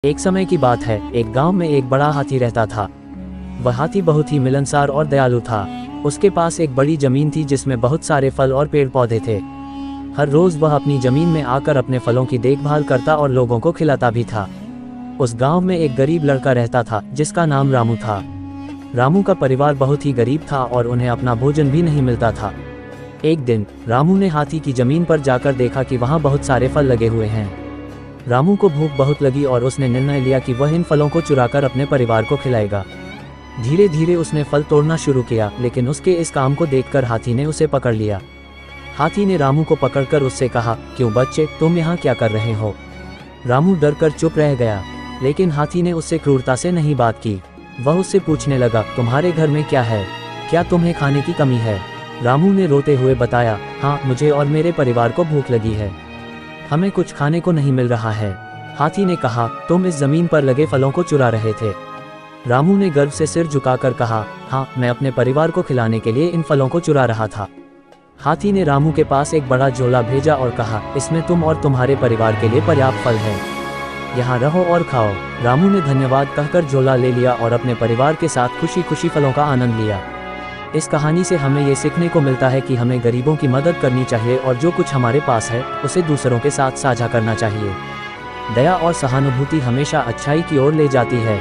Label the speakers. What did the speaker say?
Speaker 1: एक समय की बात है, एक गांव में एक बड़ा हाथी रहता था। वह हाथी बहुत ही मिलनसार और दयालु था। उसके पास एक बड़ी जमीन थी जिसमें बहुत सारे फल और पेड़ पौधे थे। हर रोज वह अपनी जमीन में आकर अपने फलों की देखभाल करता और लोगों को खिलाता भी था। उस गांव में एक गरीब लड़का रहता था जिसका नाम रामू था। रामू का परिवार बहुत ही गरीब था और उन्हें अपना भोजन भी नहीं मिलता था। एक दिन रामू ने हाथी की जमीन पर जाकर देखा कि वहां बहुत सारे फल लगे हुए हैं। रामू को भूख बहुत लगी और उसने निर्णय लिया कि वह इन फलों को चुराकर अपने परिवार को खिलाएगा। धीरे धीरे उसने फल तोड़ना शुरू किया, लेकिन उसके इस काम को देखकर हाथी ने उसे पकड़ लिया। हाथी ने रामू को पकड़कर उससे कहा, क्यों बच्चे, तुम यहाँ क्या कर रहे हो? रामू डरकर चुप रह गया, लेकिन हाथी ने उससे क्रूरता से नहीं बात की। वह उससे पूछने लगा, तुम्हारे घर में क्या है? क्या तुम्हें खाने की कमी है? रामू ने रोते हुए बताया, हाँ, मुझे और मेरे परिवार को भूख लगी है। हमें कुछ खाने को नहीं मिल रहा है। हाथी ने कहा, तुम इस जमीन पर लगे फलों को चुरा रहे थे? रामू ने गर्व से सिर झुकाकर कहा, हाँ, मैं अपने परिवार को खिलाने के लिए इन फलों को चुरा रहा था। हाथी ने रामू के पास एक बड़ा झोला भेजा और कहा, इसमें तुम और तुम्हारे परिवार के लिए पर्याप्त फल है। यहाँ रहो और खाओ। रामू ने धन्यवाद कहकर झोला ले लिया और अपने परिवार के साथ खुशी खुशी फलों का आनंद लिया। इस कहानी से हमें ये सीखने को मिलता है कि हमें गरीबों की मदद करनी चाहिए और जो कुछ हमारे पास है उसे दूसरों के साथ साझा करना चाहिए। दया और सहानुभूति हमेशा अच्छाई की ओर ले जाती है।